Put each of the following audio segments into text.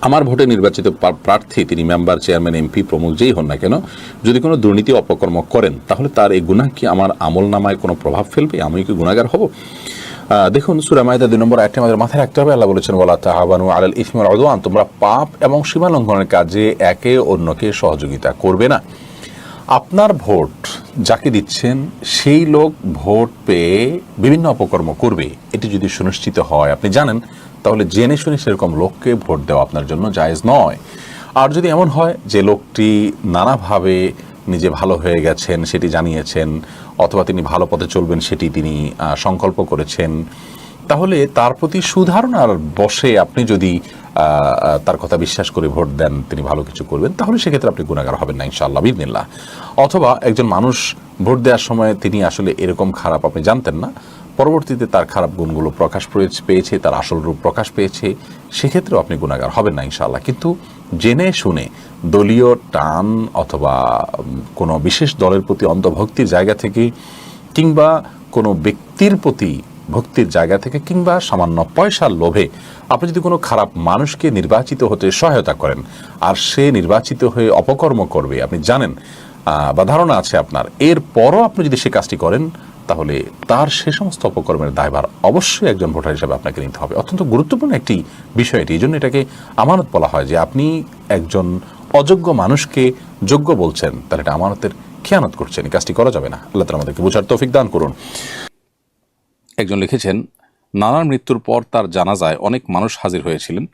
আমার ভোটে নির্বাচিত প্রার্থী তিনি মেম্বার, চেয়ারম্যান, এমপি প্রমুখ যেই হন না কেন, যদি কোনো দুর্নীতি অপকর্ম করেন তাহলে তার এই গুনাহ কি আমার আমল নামায় কোনো প্রভাব ফেলবে? আমি কি গুনাহগার হব? দেখুন, সূরা মাইদা 2 নম্বর আয়াতে আমাদের মাথায় রাখতে হবে, আল্লাহ বলেছেন ওয়ালা তাআওয়ানু আলাল ইসমি ওয়াল উদওয়ান, তোমরা পাপ এবং সীমা লঙ্ঘনের কাজে একে অন্যকে সহযোগিতা করবে না। আপনার ভোট যাকে দিচ্ছেন সেই লোক ভোট পেয়ে বিভিন্ন অপকর্ম করবে, এটি যদি সুনিশ্চিত হয়, আপনি জানেন, তাহলে জেনে শুনে সেরকম লোককে ভোট দেওয়া আপনার জন্য জায়েজ নয়। আর যদি এমন হয় যে লোকটি নানাভাবে নিজে ভালো হয়ে গেছেন সেটি জানিয়েছেন, অথবা তিনি ভালো পথে চলবেন সেটি তিনি সংকল্প করেছেন, তাহলে তার প্রতি সুধারণার বশে আপনি যদি তার কথা বিশ্বাস করে ভোট দেন তিনি ভালো কিছু করবেন, তাহলে সেক্ষেত্রে আপনি গুনাহগার হবেন না ইনশাআল্লাহ বিইذনিল্লাহ। অথবা একজন মানুষ ভোট দেওয়ার সময় তিনি আসলে এরকম খারাপ, আপনি জানতেন না, পরবর্তীতে তার খারাপ গুণগুলো প্রকাশ পেয়েছে, তার আসল রূপ প্রকাশ পেয়েছে, সেক্ষেত্রেও আপনি গুনাহগার হবেন না ইনশাআল্লাহ। কিন্তু জেনে শুনে দলীয় টান অথবা কোনো বিশেষ দলের প্রতি অন্ধভক্তির জায়গা থেকে, কিংবা কোনো ব্যক্তির প্রতি ভক্তির জায়গা থেকে, কিংবা সামান্য পয়সার লোভে আপনি যদি কোনো খারাপ মানুষকে নির্বাচিত হতে সহায়তা করেন আর সে নির্বাচিত হয়ে অপকর্ম করবে, আপনি জানেন বা ধারণা আছে আপনার, এরপরও আপনি যদি সে কাজটি করেন, তাহলে তার সে সমস্ত অপকর্মের দায়ভার অবশ্যই একজন ভোটার হিসেবে আপনাকে নিতে হবে। অত্যন্ত গুরুত্বপূর্ণ একটি বিষয় এটি, এই জন্য এটাকে আমানত বলা হয়, যে আপনি একজন অযোগ্য মানুষকে যোগ্য বলছেন, তাহলে এটা আমানতের খেয়ানত করছেন, এই কাজটি করা যাবে না। আল্লাহ তাআলা আমাদেরকে বোঝার তৌফিক দান করুন। একজন লিখেছেন, নানার মৃত্যুর পর তার জানাজায় অনেক মানুষ হাজির হয়েছিলেন,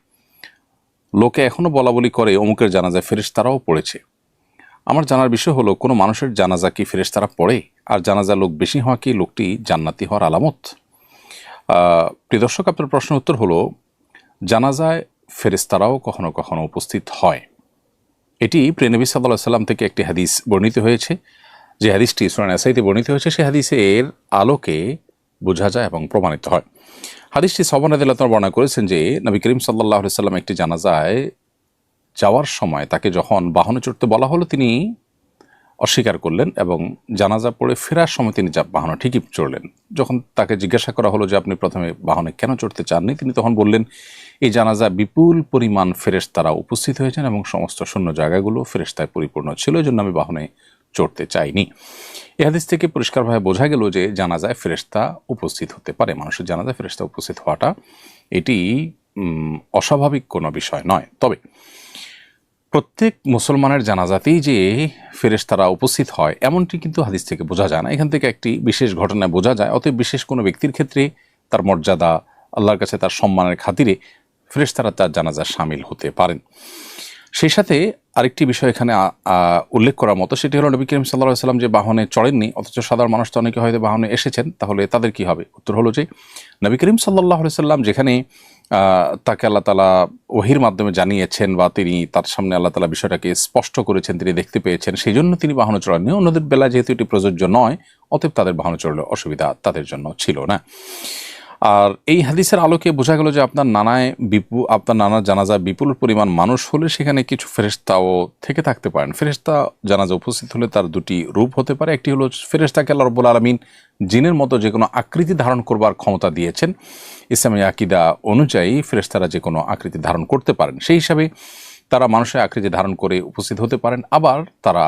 লোকে এখনো বলা বলি করে অমুকের জানাজায় ফেরেশতারাও পড়েছে। আমার জানার বিষয় হলো, কোনো মানুষের জানাজা কি ফেরেশতারা পড়ে? আর জানাজা লোক বেশি হওয়া কি লোকটি জান্নাতি হওয়ার আলামত? প্রিয় দর্শক, আপনার প্রশ্নের উত্তর হলো, জানাজায় ফেরেশতারাও কখনো কখনো উপস্থিত হয়। এটি প্রিয় নবী সাল্লাল্লাহু আলাইহি ওয়াসাল্লাম থেকে একটি হাদিস বর্ণিত হয়েছে, যে হাদিসটি সূরা নাসাইতে বর্ণিত হয়েছে। সেই হাদিসের আলোকে বোঝা যায় এবং প্রমাণিত হয়। হাদিসটি সাহাবা রাদিয়াল্লাহু তাআলা বর্ণনা করেছেন যে নবী করিম সাল্লাল্লাহু আলাইহি ওয়াসাল্লাম একটি জানাজায় যাওয়ার সময় তাকে যখন বাহনে চড়তে বলা হলো, তিনি অস্বীকার করলেন এবং জানাজা পড়ে ফেরার সময় তিনি বাহনে ঠিকই চড়লেন। যখন তাকে জিজ্ঞাসা করা হলো যে আপনি প্রথমে বাহনে কেন চড়তে চাননি, তিনি তখন বললেন, এই জানাজা বিপুল পরিমাণ ফেরেশতারা উপস্থিত হয়েছেন এবং সমস্ত শূন্য জায়গাগুলো ফেরেশতায় পরিপূর্ণ ছিল, এই জন্য আমি বাহনে চড়তে চাইনি। এই হাদিস থেকে পরিষ্কারভাবে বোঝা গেল যে জানাজায় ফেরেশতা উপস্থিত হতে পারে। মানুষের জানাজায় ফেরেশতা উপস্থিত হওয়াটা এটি অস্বাভাবিক কোনো বিষয় নয়। তবে প্রত্যেক মুসলমানের জানাজাতেই যে ফেরেশতারা উপস্থিত হয় এমনটি কিন্তু হাদিস থেকে বোঝা যায় না। এখান থেকে একটি বিশেষ ঘটনায় বোঝা যায়। অতএব বিশেষ কোনো ব্যক্তির ক্ষেত্রে তার মর্যাদা, আল্লাহর কাছে তার সম্মানের খাতিরে ফেরেশতারা তার জানাজায় শামিল হতে পারেন। সেই সাথে আরেকটি বিষয় এখানে উল্লেখ করার মতো, সেটি হলো নবী করিম সাল্লাল্লাহু আলাইহি ওয়াসাল্লাম যে বাহনে চড়েননি, অথচ সাধারণ মানুষ তো অনেকে হয়তো বাহনে এসেছেন, তাহলে তাদের কি হবে? উত্তর হলো যে নবী করিম সাল্লাল্লাহু আলাইহি ওয়াসাল্লাম যেখানে তাকে আল্লাহ তাআলা ওহীর মাধ্যমে জানিয়েছেন বা তিনি তার সামনে আল্লাহ তাআলা বিষয়টাকে স্পষ্ট করেছেন, তিনি দেখতে পেয়েছেন, সেই জন্য তিনি বাহনে চড়েননি। অন্যদের বেলায় যেহেতু এটি প্রযোজ্য নয়, অতএব তাদের বাহনে চড়লে অসুবিধা তাদের জন্য ছিল না। আর এই হাদিসের আলোকে বোঝা গেল যে আপনার নানার জানাজায় বিপুল পরিমাণ মানুষ হলে সেখানে কিছু ফেরেশতাও থেকে থাকতে পারেন। ফেরেশতা জানাজা উপস্থিত হলে তার দুটি রূপ হতে পারে। একটি হলো ফেরেশতাকে আল্লাহ রাব্বুল আলামিন জিনের মতো যে কোনো আকৃতি ধারণ করবার ক্ষমতা দিয়েছেন। ইসলামী আকীদা অনুযায়ী ফেরেশতারা যে কোনো আকৃতি ধারণ করতে পারেন, সেই হিসাবে তারা মানুষের আকৃতি ধারণ করে উপস্থিত হতে পারেন। আবার তারা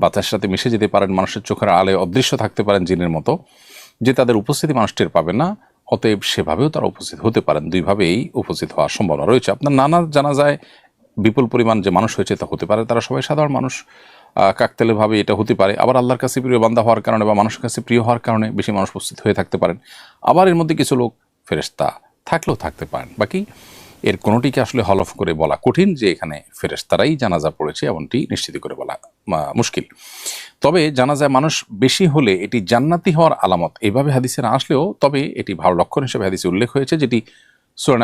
বাতাসের সাথে মিশে যেতে পারেন, মানুষের চোখের আলোয় অদৃশ্য থাকতে পারেন জিনের মতো, যে তাদের উপস্থিতি মানুষ টের পাবে না। অতএব সেভাবেও তারা উপস্থিত হতে পারেন। দুইভাবেই উপস্থিত হওয়ার সম্ভাবনা রয়েছে। আপনার নানা জানাজায় বিপুল পরিমাণ যে মানুষ হয়েছে তা হতে পারে, তারা সবাই সাধারণ মানুষ, কাকতালীয়ভাবে এটা হতে পারে। আবার আল্লাহর কাছে প্রিয় বান্দা হওয়ার কারণে বা মানুষের কাছে প্রিয় হওয়ার কারণে বেশি মানুষ উপস্থিত হয়ে থাকতে পারেন। আবার এর মধ্যে কিছু লোক ফেরেশতা থাকলেও থাকতে পারেন। বাকি এর কোনোটিকে আসলে হলফ করে বলা কঠিন যে এখানে ফেরেশতারাই জানাজা পড়েছে, এমনটি নিশ্চিত করে বলা মুশকিল। তবে জানাজায় মানুষ বেশি হলে এটি জান্নাতি হওয়ার আলামত এইভাবে হাদিসে না আসলেও, তবে এটি ভালো লক্ষণ হিসেবে হাদিসে উল্লেখ হয়েছে, যেটি সূরা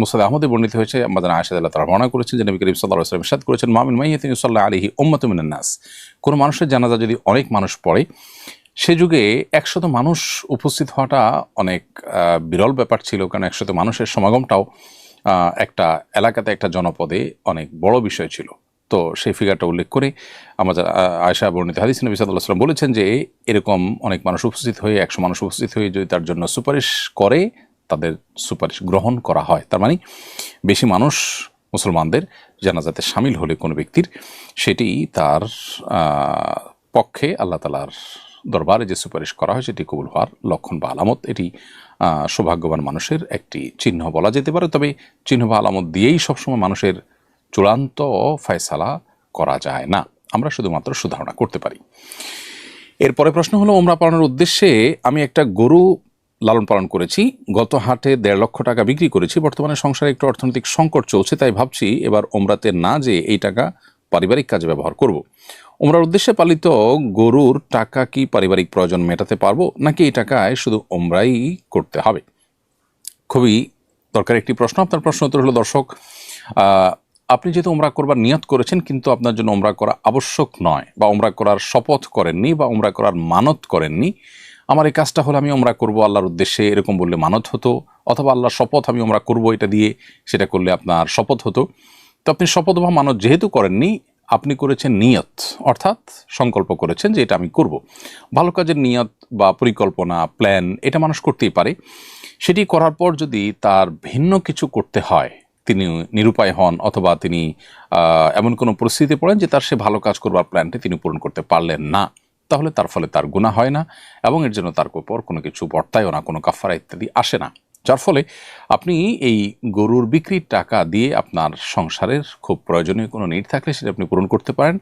মুসনাদ আহমদে বর্ণিত হয়েছে। আমাদের আয়েশা রাদিয়াল্লাহু তাআলা বর্ণনা করেছেন যে নবী করিম সাল্লাল্লাহু আলাইহি ওয়াসাল্লাম ইরশাদ করেছেন, মা মিন মাইয়িতিন ইউসাল্লা আলাইহি উম্মাতুম মিনান নাস। কোনো মানুষের জানাজা যদি অনেক মানুষ পড়ে, সে যুগে 100 মানুষ উপস্থিত হওয়াটা অনেক বিরল ব্যাপার ছিল, কারণ 100 মানুষের সমাগমটাও একটা এলাকাতে, একটা জনপদে অনেক বড় বিষয় ছিল। তো সেই ফিগারটা উল্লেখ করে আমাদের আয়েশা বর্ণিত হাদিসে নবী সাল্লাল্লাহু আলাইহি ওয়াসাল্লাম বলেছেন যে এরকম অনেক মানুষ উপস্থিত হয়ে, 100 মানুষ উপস্থিত হয়ে যদি তার জন্য সুপারিশ করে, তাদের সুপারিশ গ্রহণ করা হয়। তার মানে বেশি মানুষ মুসলমানদের জানাজাতে শামিল হলে কোনো ব্যক্তির, সেটি তার পক্ষে আল্লাহ তাআলার দরবারে যে সুপারিশ করা হয় সেটি কবুল হওয়ার লক্ষণ বা আলামত। এটি সৌভাগ্যবান মানুষের একটি চিহ্ন বলা যেতে পারে। তবে চিহ্ন বা আলামত দিয়েই সবসময় মানুষের চূড়ান্ত ফয়সালা করা যায় না, আমরা শুধুমাত্র সুধারণা করতে পারি। এরপরে প্রশ্ন হলো, ওমরা পালনের উদ্দেশ্যে আমি একটা গরু লালন পালন করেছি, গত হাটে 1.5 লক্ষ টাকা বিক্রি করেছি, বর্তমানে সংসারে একটু অর্থনৈতিক সংকট চলছে, তাই ভাবছি এবার ওমরাতে না যেয়ে এই টাকা পারিবারিক কাজে ব্যবহার করব। ওমরার উদ্দেশ্যে পালিত গরুর টাকা কি পারিবারিক প্রয়োজন মেটাতে পারবো, নাকি এই টাকায় শুধু ওমরাই করতে হবে? খুবই দরকারি একটি প্রশ্ন। আপনার প্রশ্ন উত্তর হলো, দর্শক, আপনি যেহেতু ওমরা করবার নিয়ত করেছেন কিন্তু আপনার জন্য ওমরা করা আবশ্যক নয়, বা ওমরা করার শপথ করেননি, বা ওমরা করার মানত করেননি, আমার এই কাজটা হলো আমি ওমরা করব আল্লাহর উদ্দেশ্যে, এরকম বললে মানত হতো, অথবা আল্লাহর শপথ আমি ওমরা করব এটা দিয়ে, সেটা করলে আপনার শপথ হতো। তো আপনি শপথ বা মানত যেহেতু করেননি, আপনি করেছেন নিয়ত, অর্থাৎ সংকল্প করেছেন যে এটা আমি করব। ভালো কাজের নিয়ত বা পরিকল্পনা, প্ল্যান, এটা মানুষ করতেই পারে। সেটি করার পর যদি তার ভিন্ন কিছু করতে হয়, তিনি নিরুপায় হন, অথবা তিনি এমন কোনো পরিস্থিতিতে পড়েন যে তার সে ভালো কাজ করবার প্ল্যানটি তিনি পূরণ করতে পারলেন না, তাহলে তার ফলে তার গুনাহ হয় না, এবং এর জন্য তার উপর কোনো কিছু বর্তায়ও না, কোনো কাফারা ইত্যাদি আসে না। যার ফলে আপনি এই গরুর বিক্রির টাকা দিয়ে আপনার সংসারের খুব প্রয়োজনীয় কোনো নিড থাকলে সেটা আপনি পূরণ করতে পারেন।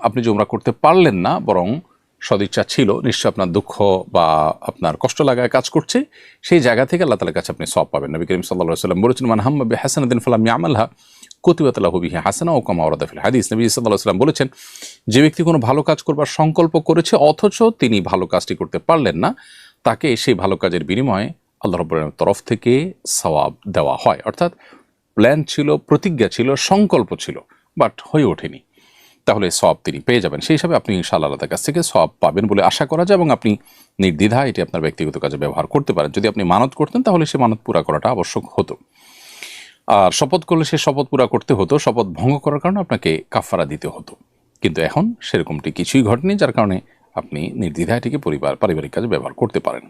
আপনি যে ওমরা করতে পারলেন না, বরং সদিচ্ছা ছিল, নিশ্চয় আপনার দুঃখ বা আপনার কষ্ট লাগায় কাজ করছে, সেই জায়গা থেকে আল্লাহ তাআলার কাছে আপনি সওয়াব পাবেন। নবী করিম সাল্লাল্লাহু আলাইহি ওয়াসাল্লাম বলেছেন, মান হাম্মা বিহাসানাতিন ফালাম ইয়ামালহা কুতিবাত লাহু বিহি হাসানা ওয়া কামা ওয়ারাদা ফিল হাদিস। নবী সাল্লাল্লাহু আলাইহি ওয়াসাল্লাম বলেছেন, যে ব্যক্তি কোনো ভালো কাজ করবার সংকল্প করেছে অথচ তিনি ভালো কাজটি করতে পারলেন না, তাকে সেই ভালো কাজের বিনিময়ে আল্লাহ রাব্বুল আলামিনের তরফ থেকে সওয়াব দেওয়া হয়। অর্থাৎ প্ল্যান ছিল, প্রতিজ্ঞা ছিল, সংকল্প ছিল, বাট হয়ে ওঠেনি, তাহলে সওয়াব তিনি পেয়ে যাবেন। সেই হিসাবে আপনি ইনশাআল্লাহ আল্লাহর কাছ থেকে সওয়াব পাবেন বলে আশা করা যায়, এবং আপনি নির্দ্বিধায় এটি আপনার ব্যক্তিগত কাজে ব্যবহার করতে পারেন। যদি আপনি মানত করতেন তাহলে সে মানত পুরা করাটা আবশ্যক হতো, আর শপথ করলে সে শপথ পুরা করতে হতো, শপথ ভঙ্গ করার কারণে আপনাকে কাফারা দিতে হতো। কিন্তু এখন সেরকমটি কিছুই ঘটেনি, যার কারণে আপনি নির্দ্বিধায় এটিকে পারিবারিক কাজে ব্যবহার করতে পারেন।